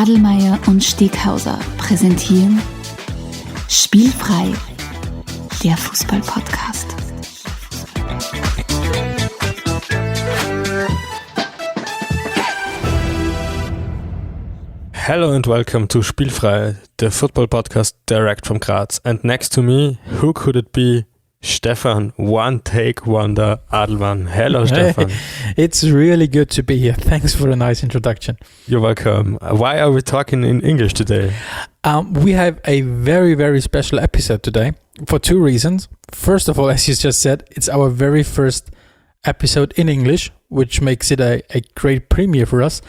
Adelmeier und Steghauser präsentieren Spielfrei, der Fußballpodcast. Hello and welcome to Spielfrei, the football podcast direct from Graz. And next to me, who could it be? Stefan, one take wonder Adelmann. Hello, Stefan. It's really good to be here. Thanks for the nice introduction. You're welcome. Why are we talking in English today? We have a very, very special episode today for two reasons. First of all, as you just said, it's our very first episode in English, which makes it a great premiere for us.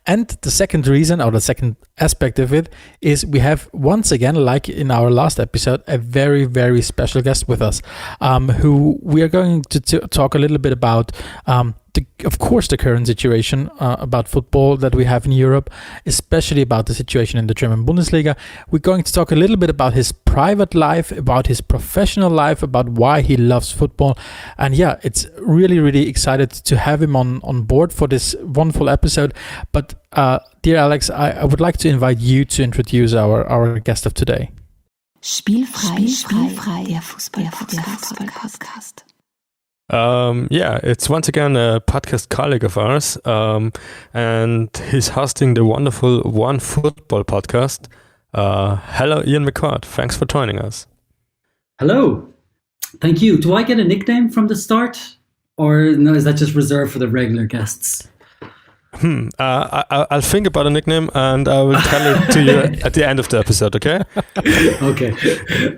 And the second reason, or the second aspect of it, is we have once again, like in our last episode, a very, very special guest with us, who we are going to talk a little bit about, of course, the current situation about football that we have in Europe, especially about the situation in the German Bundesliga. We're going to talk a little bit about his private life, about his professional life, about why he loves football. And yeah, it's really, really excited to have him on board for this wonderful episode. But dear Alex, I would like to invite you to introduce our guest of today. Spielfrei, der Fußballpodcast. It's once again a podcast colleague of ours, and he's hosting the wonderful One Football podcast. Hello, Ian McCourt. Thanks for joining us. Hello. Thank you. Do I get a nickname from the start? Or no, is that just reserved for the regular guests? I'll think about a nickname and I will tell it to you at the end of the episode, okay? Okay.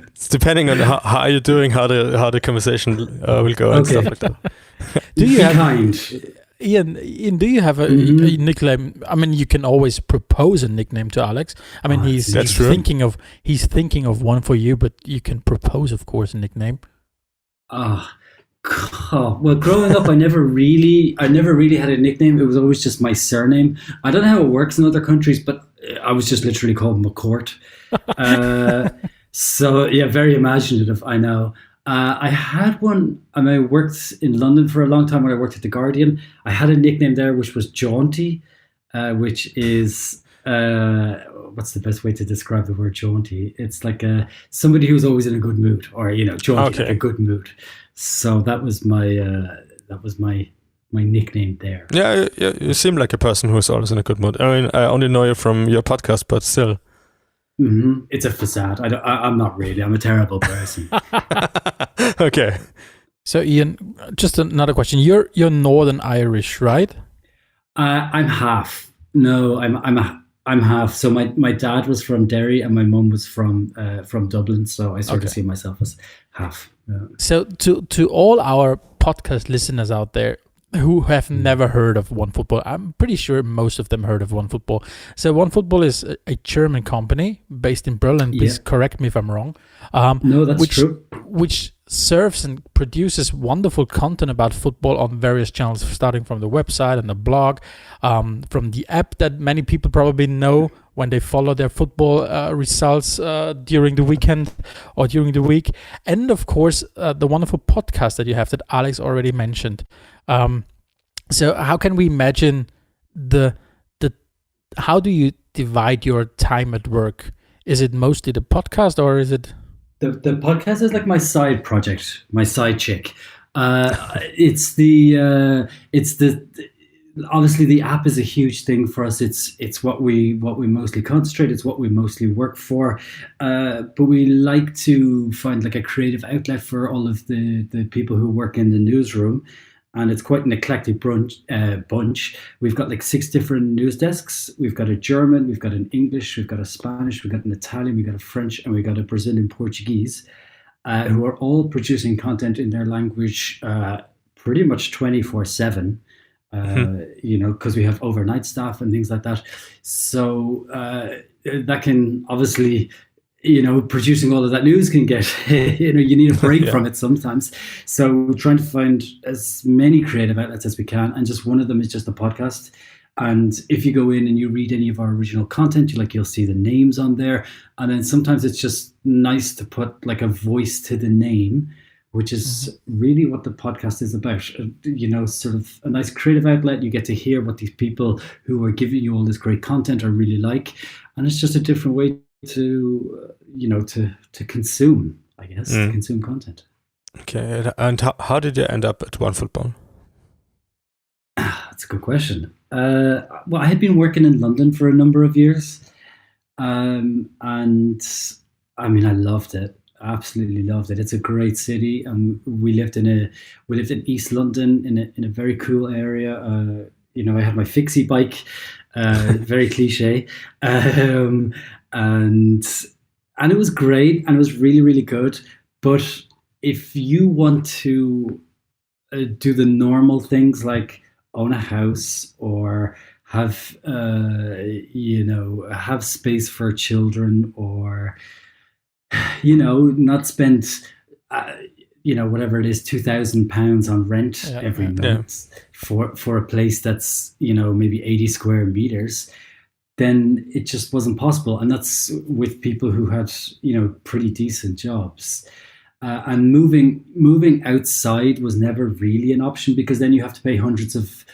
It's depending on how you're doing, how the conversation will go and stuff like that. Do you Be have, kind. Ian, do you have a nickname? I mean, you can always propose a nickname to Alex. I mean, he's thinking of one for you, but you can propose, of course, a nickname. Well, growing up, I never really had a nickname. It was always just my surname. I don't know how it works in other countries, but I was just literally called McCourt. So yeah, very imaginative, I know. I had one, I worked in London for a long time when I worked at The Guardian. I had a nickname there, which was Jaunty, which is, what's the best way to describe the word jaunty? It's like somebody who's always in a good mood, or, jaunty, like a good mood. So that was my nickname there. Yeah, you seem like a person who's always in a good mood. I mean, I only know you from your podcast, but still. Mm-hmm. It's a facade. I'm not really. I'm a terrible person. Okay. So Ian, just another question. You're Northern Irish, right? I'm half. No, I'm half. So my dad was from Derry and my mum was from Dublin. So I sort of see myself as half. Yeah. So to all our podcast listeners out there who have never heard of One Football, I'm pretty sure most of them heard of One Football. So One Football is a German company based in Berlin. Please correct me if I'm wrong. No, that's true. Which serves and produces wonderful content about football on various channels, starting from the website and the blog, from the app that many people probably know when they follow their football results during the weekend or during the week. And of course, the wonderful podcast that you have that Alex already mentioned. So how can we imagine how do you divide your time at work? Is it mostly the podcast, or is it? The podcast is like my side project, my side chick. It's obviously the app is a huge thing for us. It's what we mostly concentrate. It's what we mostly work for. But we like to find like a creative outlet for all of the people who work in the newsroom. And it's quite an eclectic bunch. We've got like 6 different news desks. We've got a German, we've got an English, we've got a Spanish, we've got an Italian, we've got a French, and we've got a Brazilian Portuguese, who are all producing content in their language pretty much 24/7, because we have overnight staff and things like that. So that can obviously... producing all of that news can get, you need a break from it sometimes. So we're trying to find as many creative outlets as we can. And just one of them is just the podcast. And if you go in and you read any of our original content, you'll see the names on there. And then sometimes it's just nice to put like a voice to the name which is really what the podcast is about. Sort of a nice creative outlet. You get to hear what these people who are giving you all this great content are really like, and it's just a different way to consume, I guess, to consume content. Okay, and how did you end up at OneFootball? That's a good question. Well, I had been working in London for a number of years, and I mean, I loved it. Absolutely loved it. It's a great city, and we lived in East London in a very cool area. I had my fixie bike, very cliche, and it was great, and it was really, really good. But if you want to do the normal things like own a house or have have space for children, or not spend whatever it is, £2,000 on rent every month for a place that's maybe 80 square meters, then it just wasn't possible. And that's with people who had pretty decent jobs. And moving outside was never really an option, because then you have to pay hundreds of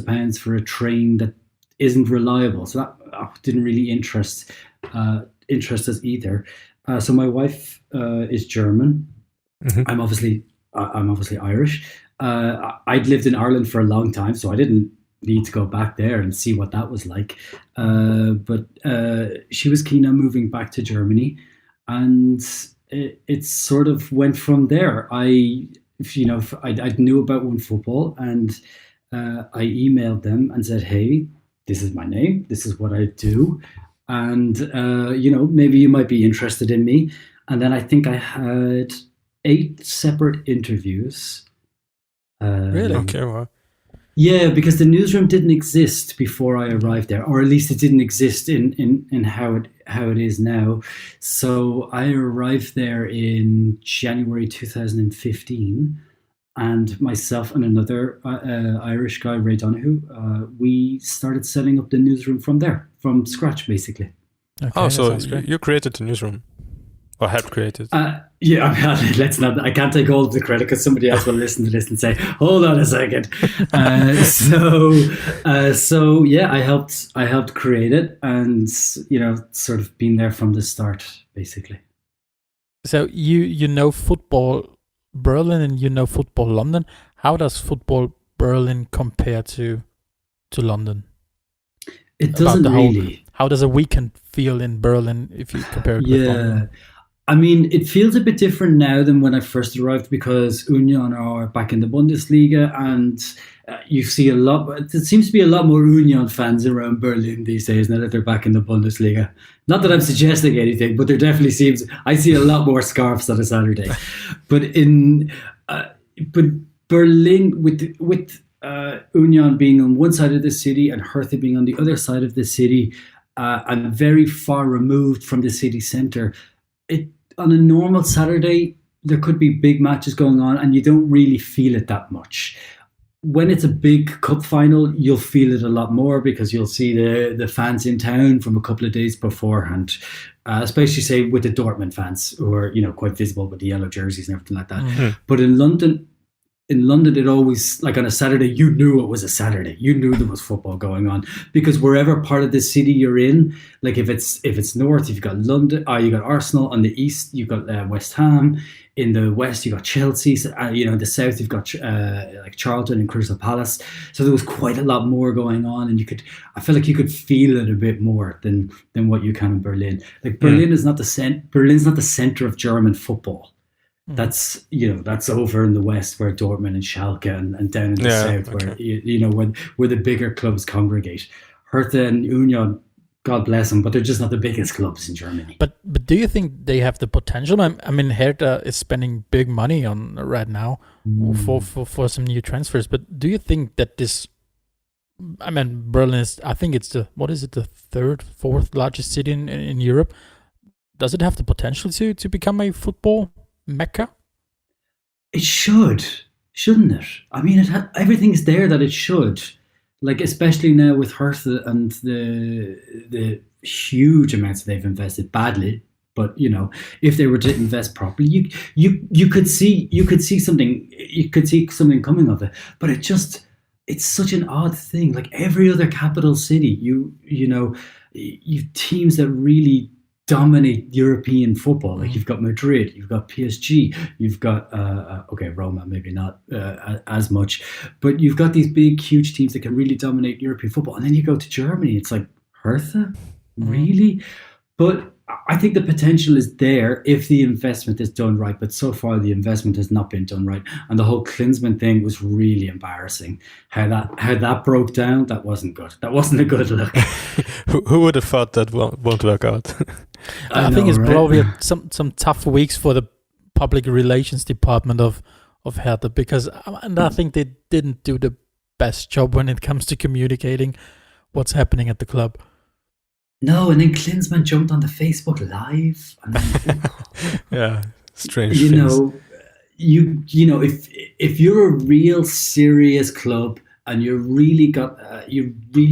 pounds for a train that isn't reliable. So that didn't really interest us either. So my wife is German. Mm-hmm. I'm obviously Irish. I'd lived in Ireland for a long time, so I didn't need to go back there and see what that was like. But she was keen on moving back to Germany, and it sort of went from there. I knew about OneFootball, and I emailed them and said, "Hey, this is my name. This is what I do, and maybe you might be interested in me." And then I think I had 8 separate interviews. Really? Okay. Wow. Yeah, because the newsroom didn't exist before I arrived there, or at least it didn't exist in how it is now. So I arrived there in January 2015, and myself and another Irish guy, Ray Donahue, we started setting up the newsroom from scratch, basically. Okay, so you created the newsroom, or helped create it? Yeah, let's not. I can't take all of the credit, because somebody else will listen to this and say, "Hold on a second." So yeah, I helped create it, and sort of been there from the start, basically. So you know football Berlin and football London. How does football Berlin compare to London? It doesn't really. How does a weekend feel in Berlin if you compare it with London? I mean, it feels a bit different now than when I first arrived, because Union are back in the Bundesliga, and you see a lot. There seems to be a lot more Union fans around Berlin these days now that they're back in the Bundesliga. Not that I'm suggesting anything, but there definitely seems. I see a lot more scarves on a Saturday, but Berlin with Union being on one side of the city and Hertha being on the other side of the city, and very far removed from the city centre. On a normal Saturday, there could be big matches going on, and you don't really feel it that much. When it's a big cup final, you'll feel it a lot more, because you'll see the fans in town from a couple of days beforehand, especially say with the Dortmund fans, who are quite visible with the yellow jerseys and everything like that. Mm-hmm. But in London, it always, like on a Saturday, you knew it was a Saturday. You knew there was football going on, because wherever part of the city you're in, like if it's north, you've got London, you got Arsenal. On the east, you've got West Ham. In the west, you got Chelsea. In the south, you've got like Charlton and Crystal Palace. So there was quite a lot more going on, and I feel like you could feel it a bit more than what you can in Berlin. Like Berlin is not Berlin's not the center of German football. That's that's over in the west, where Dortmund and Schalke and down in the south, where where the bigger clubs congregate. Hertha and Union, God bless them, but they're just not the biggest clubs in Germany. But do you think they have the potential? I mean, Hertha is spending big money on right now for some new transfers. But do you think that this? I mean, Berlin is. I think it's the 3rd, 4th largest city in Europe. Does it have the potential to become a football Mecca? It should, shouldn't it? I mean, everything's there that it should. Like, especially now with Hertha and the huge amounts they've invested badly But if they were to invest properly, you could see something coming of it. But it's such an odd thing. Like every other capital city, you've teams that really dominate European football. Like you've got Madrid, you've got PSG, you've got Roma, maybe not as much, but you've got these big, huge teams that can really dominate European football. And then you go to Germany, it's like Hertha, really? But I think the potential is there if the investment is done right, but so far the investment has not been done right. And the whole Klinsmann thing was really embarrassing. How that broke down, that wasn't good. That wasn't a good look. Who would have thought that won't work out? I think it's probably some tough weeks for the public relations department of Hertha, because I think they didn't do the best job when it comes to communicating what's happening at the club. No, and then Klinsmann jumped on the Facebook Live. Yeah, strange. If you're a real serious club and you really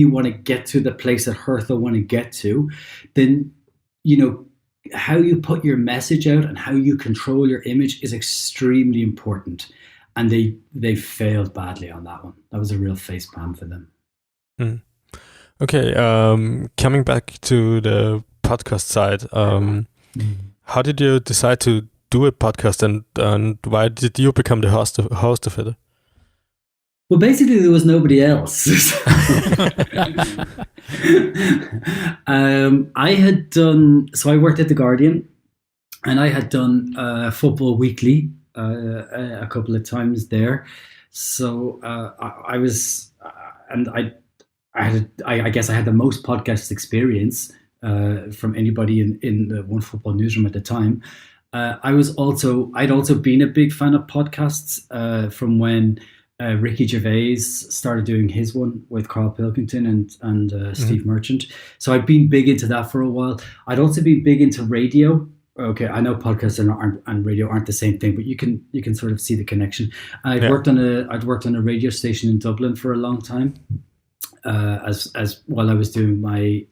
want to get to the place that Hertha want to get to, then how you put your message out and how you control your image is extremely important. And they failed badly on that one. That was a real facepalm for them. Mm. Okay, coming back to the podcast side, how did you decide to do a podcast, and why did you become the host of it? Well, basically, there was nobody else. I worked at The Guardian, and I had done Football Weekly a couple of times there. So I guess I had the most podcast experience from anybody in the One Football newsroom at the time. I'd also been a big fan of podcasts from when Ricky Gervais started doing his one with Carl Pilkington and Steve Merchant. So I'd been big into that for a while. I'd also been big into radio. Okay, I know podcasts and radio aren't the same thing, but you can sort of see the connection. I'd worked on a radio station in Dublin for a long time. As while I was doing my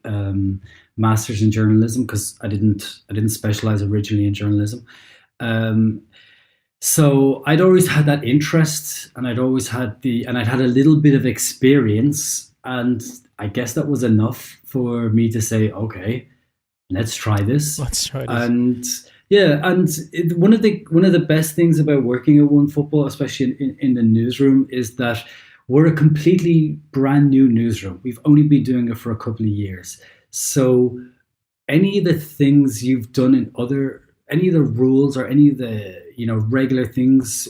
master's in journalism, because I didn't specialize originally in journalism. So I'd always had that interest, and I'd had a little bit of experience, and I guess that was enough for me to say, okay, let's try this. And one of the best things about working at One Football, especially in the newsroom, is that we're a completely brand new newsroom. We've only been doing it for a couple of years. So any of the things you've done any of the rules or any of the regular things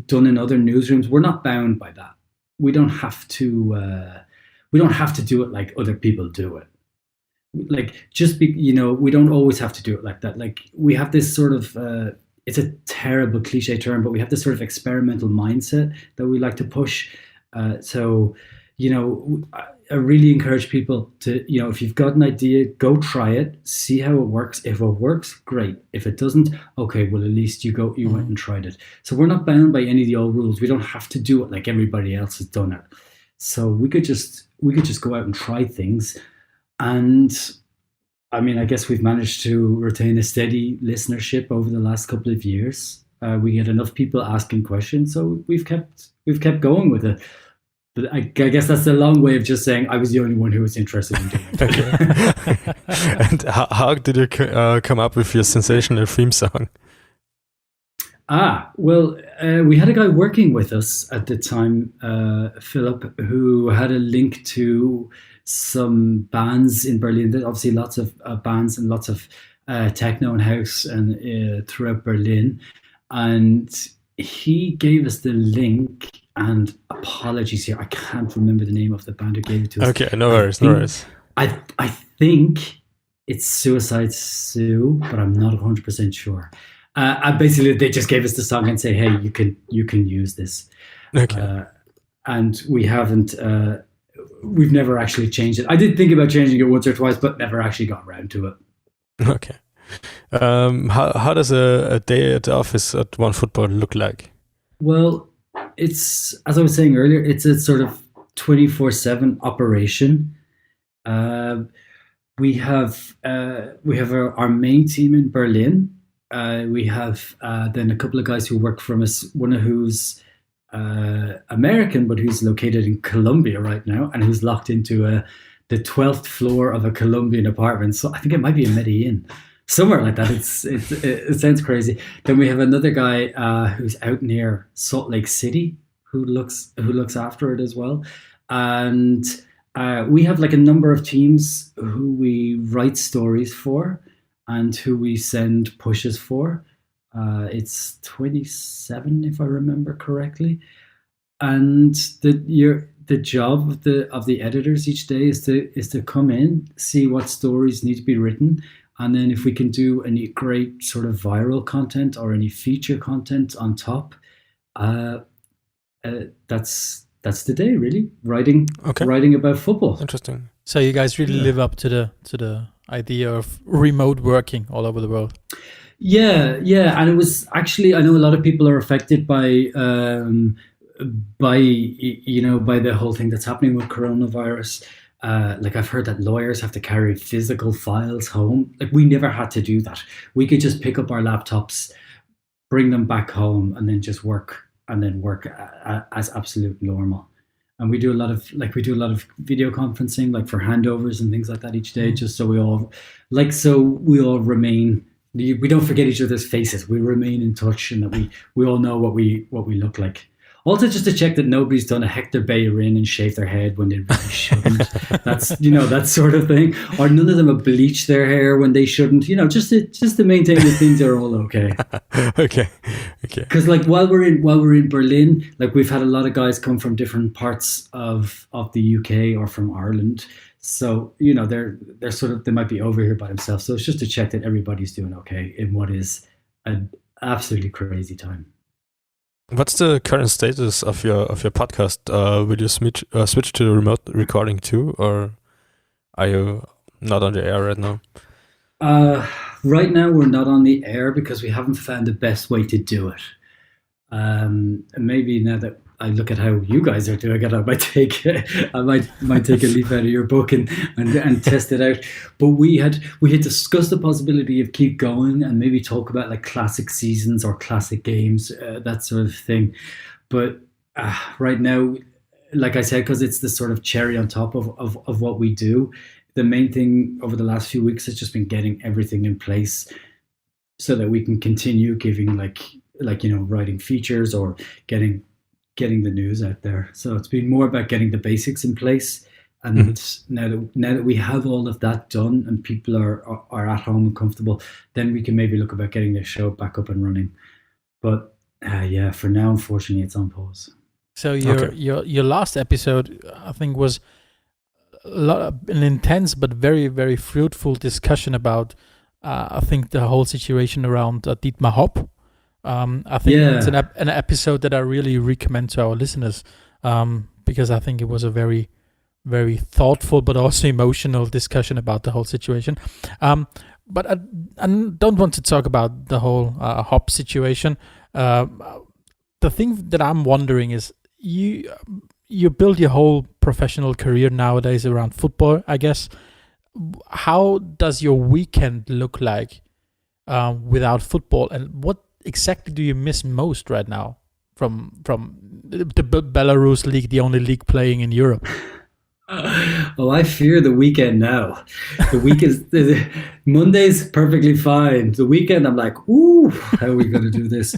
done in other newsrooms, we're not bound by that. We don't have to do it like other people do it. Like we don't always have to do it like that. Like we have this sort of it's a terrible cliche term, but we have this sort of experimental mindset that we like to push. I really encourage people to, if you've got an idea, go try it, see how it works. If it works, great. If it doesn't, okay, well, at least you went and tried it. So we're not bound by any of the old rules. We don't have to do it like everybody else has done it. So we could just go out and try things. And I mean, I guess we've managed to retain a steady listenership over the last couple of years. We get enough people asking questions, so we've kept going with it. But I guess that's a long way of just saying I was the only one who was interested in doing it. Okay. And how did you come up with your sensational theme song? Well, we had a guy working with us at the time, Philip, who had a link to some bands in Berlin. There's obviously lots of bands and lots of techno and house and throughout Berlin. And he gave us the link. And apologies here, I can't remember the name of the band who gave it to us. Okay, no worries. I think it's Suicide Sue, but I'm not 100% sure. Basically, they just gave us the song and say, "Hey, you can use this." Okay. And we've never actually changed it. I did think about changing it once or twice, but never actually got around to it. Okay. How does a day at the office at One Football look like? Well, it's, as I was saying earlier, it's a sort of 24/7 operation. we have our main team in Berlin. We have then a couple of guys who work from us. One who's American, but who's located in Colombia right now, and who's locked into the 12th floor of a Colombian apartment. So I think it might be in Medellin, somewhere like that. It sounds crazy. Then we have another guy who's out near Salt Lake City who looks after it as well, and we have like a number of teams who we write stories for and who we send pushes for. It's 27, if I remember correctly. And the job of the editors each day is to come in, see what stories need to be written, and then if we can do any great sort of viral content or any feature content on top, that's the day, really. Writing about football. Interesting. So you guys really live up to the idea of remote working all over the world. Yeah, and it was actually, I know a lot of people are affected by the whole thing that's happening with coronavirus. Like I've heard that lawyers have to carry physical files home. Like we never had to do that. We could just pick up our laptops, bring them back home, and then just work as absolute normal. And we do a lot of video conferencing, like for handovers and things like that each day, just so we all remain. We don't forget each other's faces. We remain in touch, and that we all know what we look like. Also, just to check that nobody's done a Hector Bellerin and shaved their head when they really shouldn't. That's that sort of thing. Or none of them have bleached their hair when they shouldn't. Just to maintain that things are all okay. Okay. Because like while we're in Berlin, like we've had a lot of guys come from different parts of the UK or from Ireland. So they're sort of, they might be over here by themselves. So it's just to check that everybody's doing okay in what is an absolutely crazy time. What's the current status of your podcast? Will you switch to remote recording too, or are you not on the air right now? Right now we're not on the air because we haven't found the best way to do it. Maybe now that I look at how you guys are doing it, I might take a leaf out of your book and test it out. But we had discussed the possibility of keep going and maybe talk about like classic seasons or classic games, that sort of thing. But right now, like I said, because it's the sort of cherry on top of what we do, the main thing over the last few weeks has just been getting everything in place so that we can continue giving like writing features or getting the news out there. So it's been more about getting the basics in place, and it's now that we have all of that done and people are at home and comfortable, then we can maybe look about getting the show back up and running. But for now, unfortunately, it's on pause. So your last episode, I think, was an intense but very, very fruitful discussion about I think the whole situation around Dietmar Hopp. I think it's an episode that I really recommend to our listeners, because I think it was a very, very thoughtful but also emotional discussion about the whole situation. But I don't want to talk about the whole Hopp situation. The thing that I'm wondering is you build your whole professional career nowadays around football, I guess. How does your weekend look like without football, and what exactly do you miss most right now from the Belarus league, the only league playing in Europe? Oh, I fear the weekend now. The week is Monday's perfectly fine. The weekend, I'm like, ooh, how are we going to do this?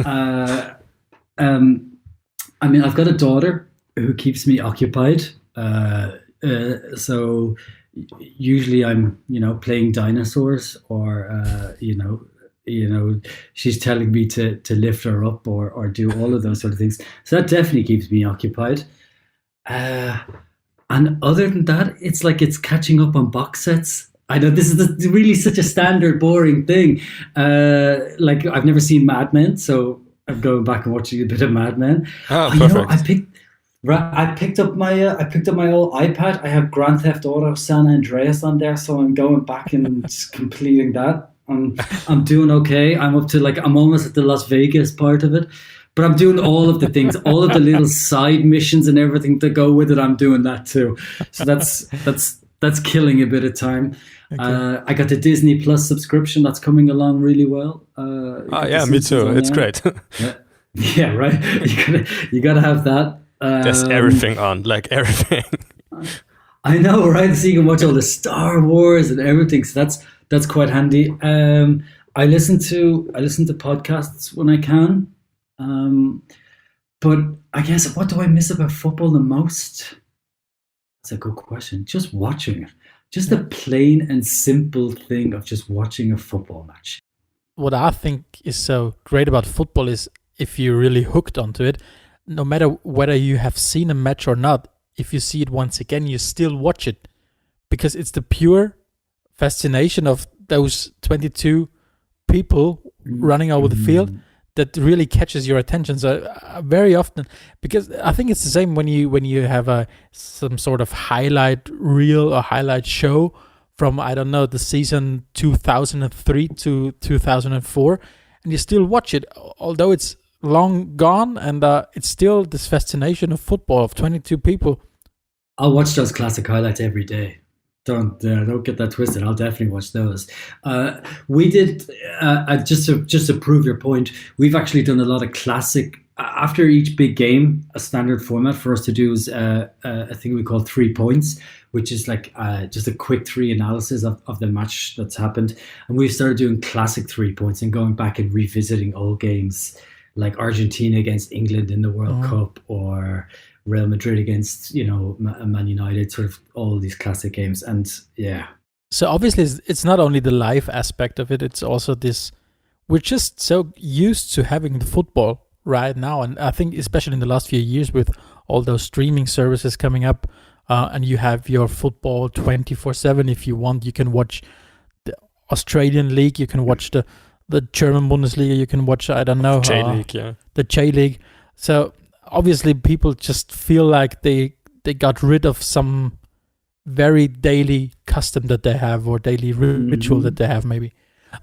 I mean, I've got a daughter who keeps me occupied. So usually I'm, playing dinosaurs, or she's telling me to lift her up or do all of those sort of things. So that definitely keeps me occupied. And other than that, it's like it's catching up on box sets. I know this is really such a standard, boring thing. Like I've never seen Mad Men, so I'm going back and watching a bit of Mad Men. Oh, perfect. I picked up my old iPad. I have Grand Theft Auto San Andreas on there, so I'm going back and just completing that. I'm doing okay. I'm up to I'm almost at the Las Vegas part of it, but I'm doing all of the things, all of the little side missions and everything to go with it. I'm doing that too. So that's that's killing a bit of time. Okay. I got the Disney Plus subscription that's coming along really well. Me too. It's great. Yeah, right. You gotta have that. There's everything on, like everything. I know, right? So you can watch all the Star Wars and everything. So that's quite handy. I listen to podcasts when I can. But I guess, what do I miss about football the most? That's a good question. Just watching it. Just the plain and simple thing of just watching a football match. What I think is so great about football is if you're really hooked onto it, no matter whether you have seen a match or not, if you see it once again, you still watch it because it's the pure fascination of those 22 people running over the field that really catches your attention. So very often, because I think it's the same when you have some sort of highlight reel or highlight show from, I don't know, the season 2003 to 2004, and you still watch it, although it's long gone, and it's still this fascination of football of 22 people. I'll watch those classic highlights every day. Don't get that twisted. I'll definitely watch those. We did just to prove your point. We've actually done a lot of classic after each big game. A standard format for us to do is a thing we call 3 points, which is like just a quick 3 analysis of the match that's happened. And we've started doing classic 3 points and going back and revisiting old games like Argentina against England in the World Cup, or Real Madrid against, Man United, sort of all these classic games. And yeah. So obviously it's not only the live aspect of it, it's also this, we're just so used to having the football right now. And I think especially in the last few years with all those streaming services coming up, and you have your football 24/7. If you want, you can watch the Australian League, you can watch the German Bundesliga, you can watch, I don't know, J-League, the J-League. So obviously people just feel like they got rid of some very daily custom that they have, or daily ritual that they have maybe.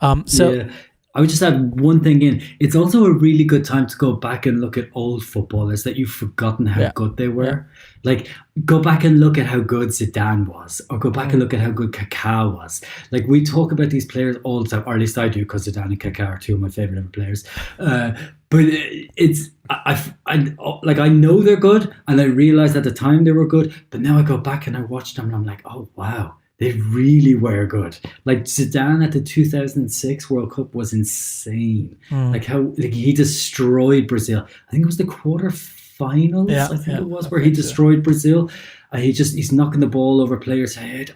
Yeah. I would just add one thing in. It's also a really good time to go back and look at old footballers that you've forgotten how good they were. Yeah. Like, go back and look at how good Zidane was, or go back and look at how good Kaká was. Like, we talk about these players all the time, or at least I do, because Zidane and Kaká are two of my favorite ever players. But it's, I know they're good, and I realized at the time they were good, but now I go back and I watch them and I'm like, oh, wow. They really were good. Like, Zidane at the 2006 World Cup was insane. Like he destroyed Brazil. I think it was the quarterfinals. I think it was where he destroyed Brazil. He's knocking the ball over players' head.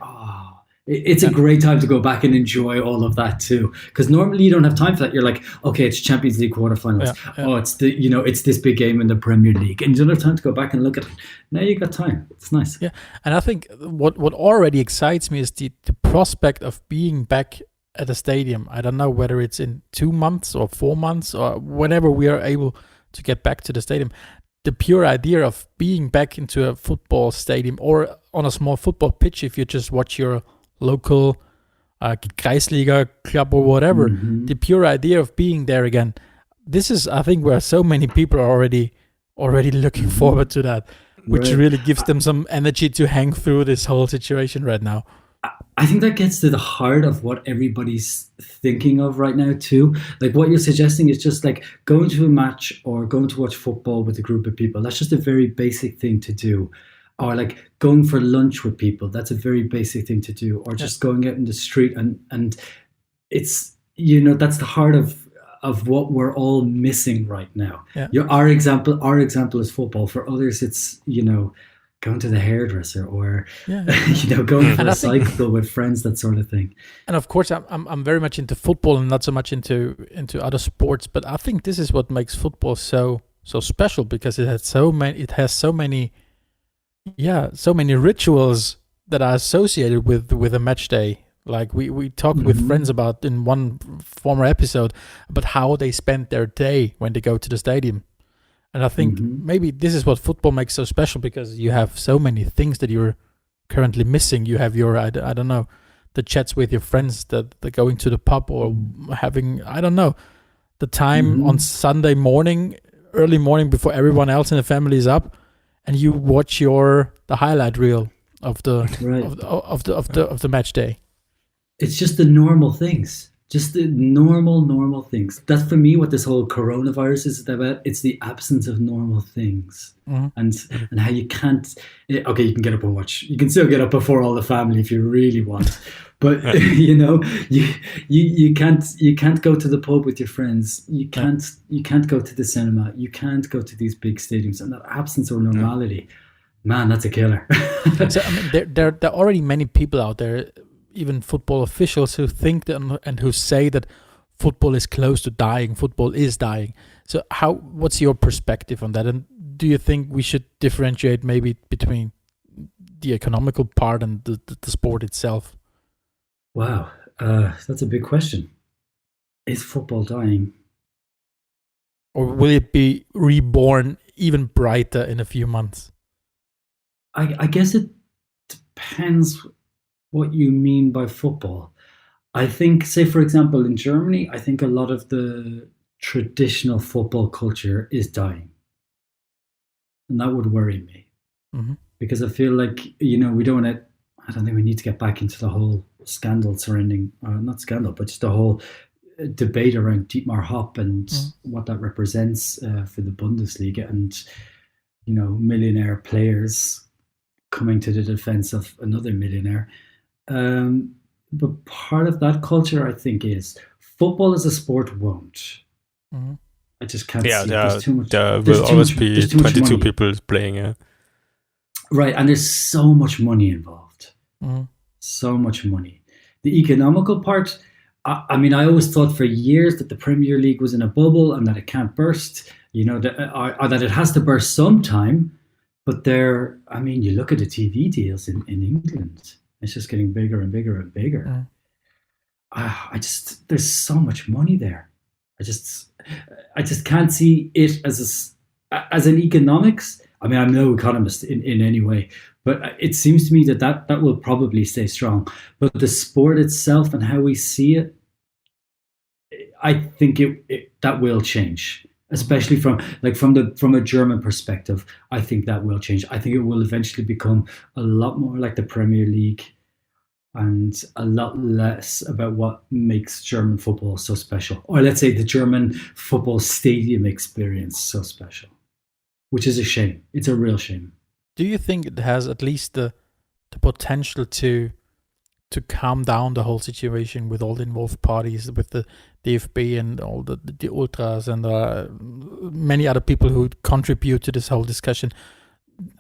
It's a great time to go back and enjoy all of that too. Because normally you don't have time for that. You're like, okay, it's Champions League quarterfinals. It's it's this big game in the Premier League, and you don't have time to go back and look at it. Now you got time. It's nice. Yeah, and I think what already excites me is the prospect of being back at a stadium. I don't know whether it's in 2 months or 4 months or whenever we are able to get back to the stadium. The pure idea of being back into a football stadium or on a small football pitch, if you just watch your local Kreisliga club or whatever, the pure idea of being there again. This is, I think, where so many people are already looking forward to that, which really gives them some energy to hang through this whole situation right now. I think that gets to the heart of what everybody's thinking of right now too. Like, what you're suggesting is just like going to a match or going to watch football with a group of people. That's just a very basic thing to do. Or like going for lunch with people, that's a very basic thing to do. Or just going out in the street, and it's, that's the heart of what we're all missing right now. Our example is football. For others, it's going to the hairdresser, or going for a cycle with friends, that sort of thing. And of course, I'm very much into football and not so much into other sports. But I think this is what makes football so special, because it has so many rituals that are associated with a match day. Like we talked with friends about in one former episode about how they spend their day when they go to the stadium. And I think maybe this is what football makes so special, because you have so many things that you're currently missing. You have your, I don't know, the chats with your friends, that they're going to the pub, or having, I don't know, the time on Sunday morning, early morning, before everyone else in the family is up, and you watch the highlight reel of the Right. of the match day. It's just the normal things, just the normal things. That's for me what this whole coronavirus is about. It's the absence of normal things, and how you can't. Okay, you can get up and watch. You can still get up before all the family if you really want, but you can't go to the pub with your friends. You can't go to the cinema. You can't go to these big stadiums, and that absence of normality, man, that's a killer. So I mean, there are already many people out there, even football officials, who think that, and who say that football is close to dying. Football is dying. So what's your perspective on that? And do you think we should differentiate maybe between the economical part and the sport itself? Wow, that's a big question. Is football dying? Or will it be reborn even brighter in a few months? I guess it depends what you mean by football. I think, say, for example, in Germany, I think a lot of the traditional football culture is dying. And that would worry me. Because I feel like, we don't want to, I don't think we need to get back into the whole scandal surrounding, not scandal, but just the whole debate around Dietmar Hopp and what that represents for the Bundesliga and, millionaire players coming to the defense of another millionaire. But part of that culture, I think, is football as a sport won't. I just can't see it. There's too much. There will always be 22 people playing. Yeah. Right, and there's so much money involved. So much money. The economical part, I mean, I always thought for years that the Premier League was in a bubble and that it can't burst, or that it has to burst sometime. But you look at the TV deals in England, it's just getting bigger and bigger and bigger. There's so much money there. I just can't see it as an economics. I mean, I'm no economist in any way, but it seems to me that will probably stay strong. But the sport itself and how we see it, I think that will change. Especially from a German perspective, I think that will change. I think it will eventually become a lot more like the Premier League and a lot less about what makes German football so special. Or let's say the German football stadium experience so special, which is a shame. It's a real shame. Do you think it has at least the potential to calm down the whole situation with all the involved parties, with the DFB and all the ultras and many other people who contribute to this whole discussion?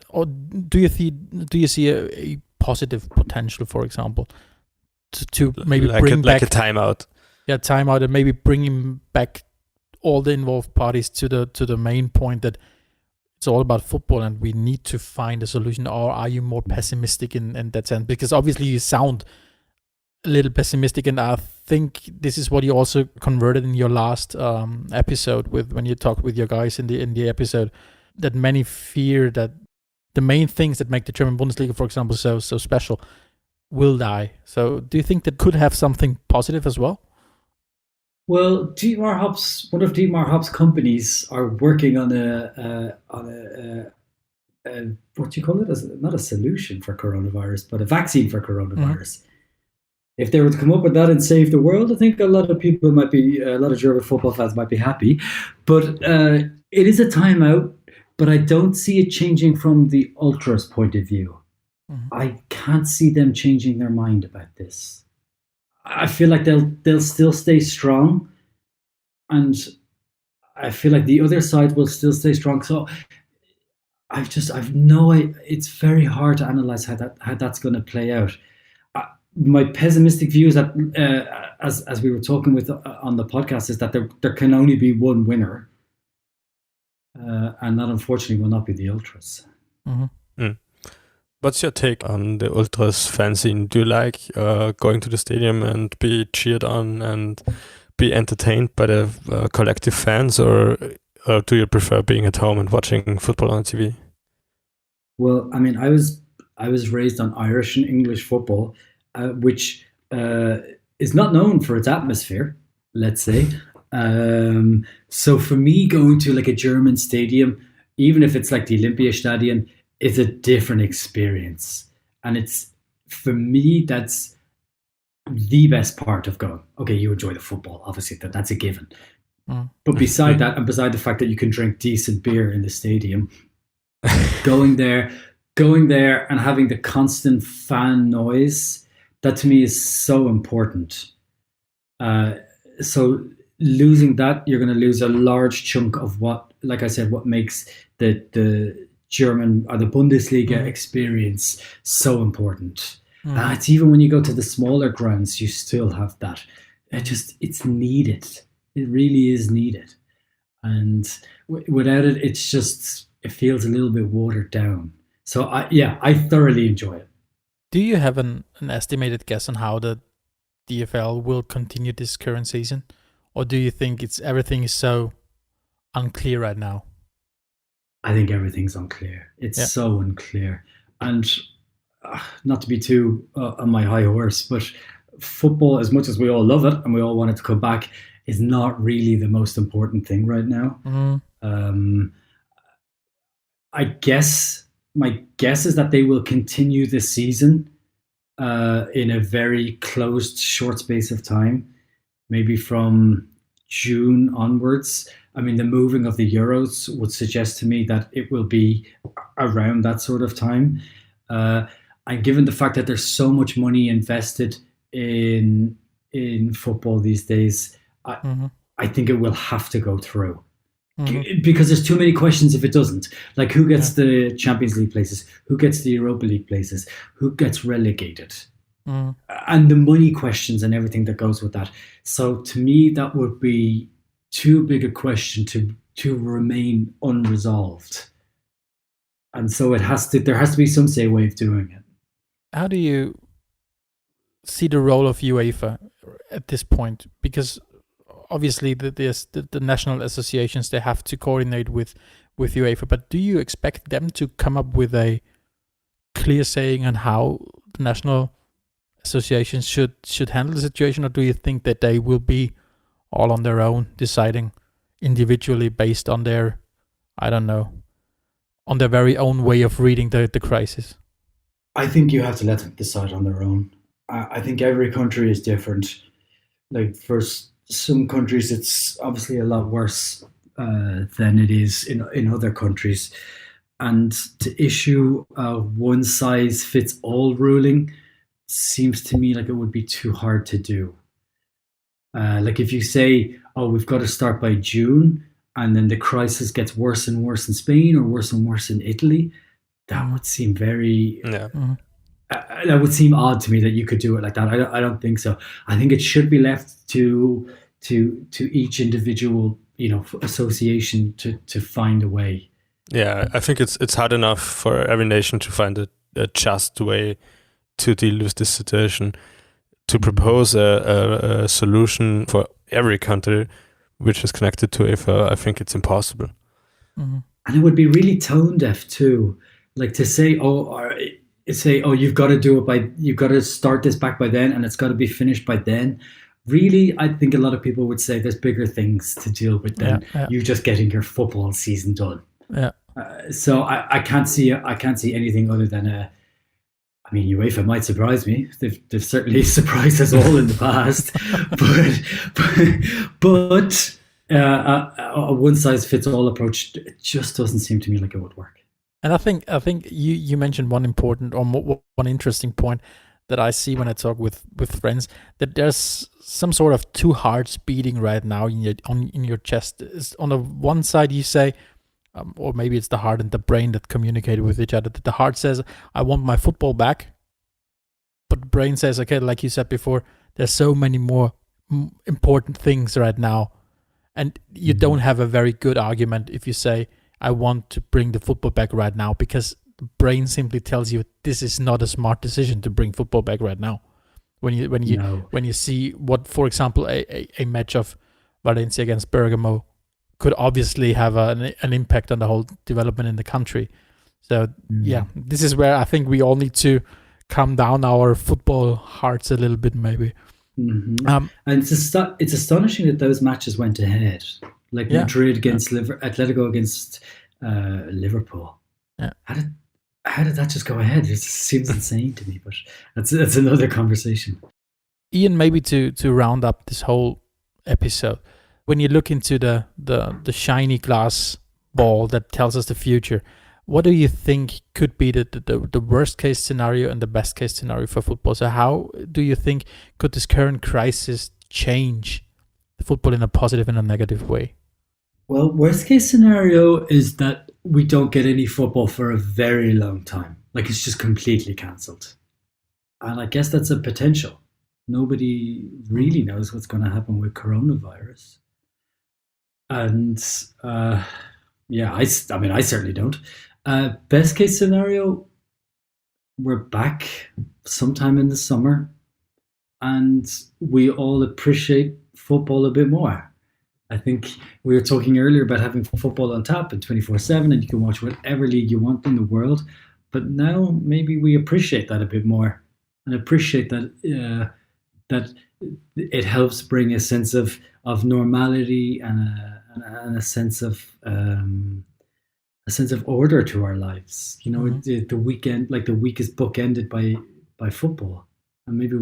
Or do you see a positive potential, for example, to maybe bring back a timeout? Yeah, timeout, and maybe bringing back all the involved parties to the main point that it's all about football and we need to find a solution. Or are you more pessimistic in that sense? Because obviously you sound a little pessimistic, and I think this is what you also converted in your last episode when you talked with your guys in the episode, that many fear that the main things that make the German Bundesliga, for example, so special will die. So do you think that could have something positive as well? Well, one of Dietmar Hopp's companies are working on a what do you call it? Not a solution for coronavirus, but a vaccine for coronavirus. If they were to come up with that and save the world, I think a lot of German football fans might be happy. But it is a timeout, but I don't see it changing from the ultras' point of view. I can't see them changing their mind about this. I feel like they'll still stay strong, and I feel like the other side will still stay strong. So I've no idea. It's very hard to analyze how that's going to play out. My pessimistic view is that, as we were talking with on the podcast, is that there can only be one winner, and that unfortunately will not be the ultras. What's your take on the ultras fan scene? Do you like going to the stadium and be cheered on and be entertained by the collective fans, or do you prefer being at home and watching football on TV? Well, I mean, I was raised on Irish and English football, which is not known for its atmosphere, let's say. So for me, going to like a German stadium, even if it's like the Olympiastadion, is a different experience. And it's, for me, that's the best part of going, okay, you enjoy the football, obviously, that's a given. But beside that, and beside the fact that you can drink decent beer in the stadium, going there and having the constant fan noise, that to me is so important. So losing that, you're going to lose a large chunk of what, like I said, what makes the German or the Bundesliga experience so important. It's even when you go to the smaller grounds, you still have that. It's needed. It really is needed. And without it, it feels a little bit watered down. So I thoroughly enjoy it. Do you have an estimated guess on how the DFL will continue this current season? Or do you think everything is so unclear right now? I think everything's unclear. It's so unclear. And not to be too on my high horse, but football, as much as we all love it and we all want it to come back, is not really the most important thing right now. I guess my guess is that they will continue this season in a very closed, short space of time, maybe from June onwards. I mean, the moving of the Euros would suggest to me that it will be around that sort of time. And given the fact that there's so much money invested in football these days, I think it will have to go through. Because there's too many questions if it doesn't. Like, who gets the Champions League places? Who gets the Europa League places? Who gets relegated? And the money questions and everything that goes with that. So to me, that would be too big a question to remain unresolved. And so there has to be some way of doing it. How do you see the role of UEFA at this point? Because obviously the national associations, they have to coordinate with UEFA, but do you expect them to come up with a clear saying on how the national associations should handle the situation, or do you think that they will be all on their own, deciding individually based on their, I don't know, on their very own way of reading the crisis? I think you have to let them decide on their own. I think every country is different. Like, for some countries, it's obviously a lot worse than it is in other countries. And to issue a one-size-fits-all ruling seems to me like it would be too hard to do. Like, if you say, oh, we've got to start by June, and then the crisis gets worse and worse in Spain or worse and worse in Italy, that would seem very... that would seem odd to me that you could do it like that. I don't think so. I think it should be left to each individual, association to find a way. Yeah, I think it's hard enough for every nation to find a just way to deal with this situation. To propose a solution for every country which is connected to UEFA, I think it's impossible. And it would be really tone deaf too. Like, to say, you've got to start this back by then, and it's got to be finished by then. Really, I think a lot of people would say there's bigger things to deal with than you just getting your football season done. Yeah. So I can't see anything other than UEFA might surprise me. They've certainly surprised us all in the past, but a one-size-fits-all approach just doesn't seem to me like it would work. And I think you mentioned one important or one interesting point that I see when I talk with friends, that there's some sort of two hearts beating right now in your chest. On the one side, you say, or maybe it's the heart and the brain that communicate with each other. That the heart says, "I want my football back," but the brain says, "Okay, like you said before, there's so many more important things right now," and you don't have a very good argument if you say, "I want to bring the football back right now," because the brain simply tells you this is not a smart decision to bring football back right now. When you see what, for example, a match of Valencia against Bergamo could obviously have an impact on the whole development in the country. So this is where I think we all need to calm down our football hearts a little bit, maybe. And it's astonishing that those matches went ahead, like Madrid against Atletico against Liverpool. Yeah. how did that just go ahead? It seems insane to me, but that's another conversation. Ian, maybe to round up this whole episode, when you look into the shiny glass ball that tells us the future, what do you think could be the worst case scenario and the best case scenario for football? So how do you think could this current crisis change football in a positive and a negative way? Well, worst case scenario is that we don't get any football for a very long time. Like, it's just completely cancelled. And I guess that's a potential. Nobody really knows what's going to happen with coronavirus. And I certainly don't. Best case scenario, we're back sometime in the summer and we all appreciate football a bit more. I think we were talking earlier about having football on tap and 24/7, and you can watch whatever league you want in the world. But now maybe we appreciate that a bit more, and appreciate that that it helps bring a sense of normality and a sense of order to our lives. You know, the weekend, like the week is bookended by football, and maybe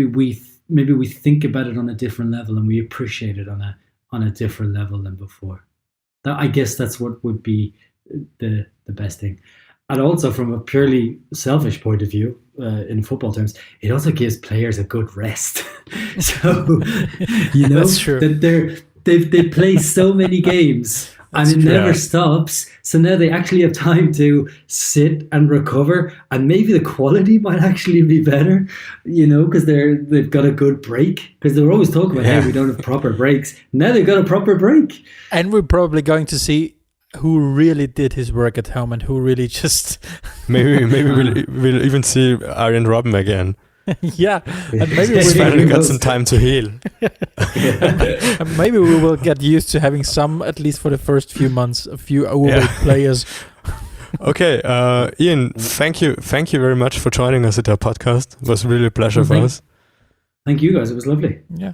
we think about it on a different level, and we appreciate it on a different level than before. I guess that's what would be the best thing. And also, from a purely selfish point of view, in football terms, it also gives players a good rest. So, you know, That's true. that they play so many games. And it never stops. So now they actually have time to sit and recover, and maybe the quality might actually be better, you know, because they've got a good break. Because they were always talking about, hey, we don't have proper breaks. Now they've got a proper break. And we're probably going to see who really did his work at home and who really just maybe we'll even see Arjen Robben again. Yeah, and maybe He's finally got some time to heal. And maybe we will get used to having some, at least for the first few months, a few overweight players. Okay, Ian, thank you very much for joining us at our podcast. It was really a pleasure for us. Thank you guys, it was lovely. Yeah.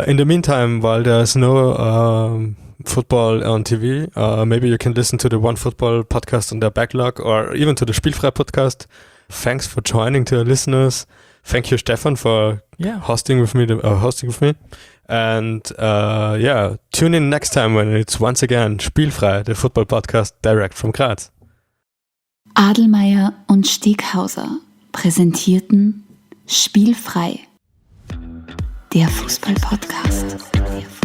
In the meantime, while there's no football on TV, maybe you can listen to the One Football podcast on their backlog, or even to the Spielfrei podcast. Thanks for joining, to our listeners. Thank you, Stefan, for hosting with me. And tune in next time when it's once again Spielfrei, the football podcast direct from Graz. Adelmeier und Steghauser präsentierten Spielfrei, der Fußballpodcast.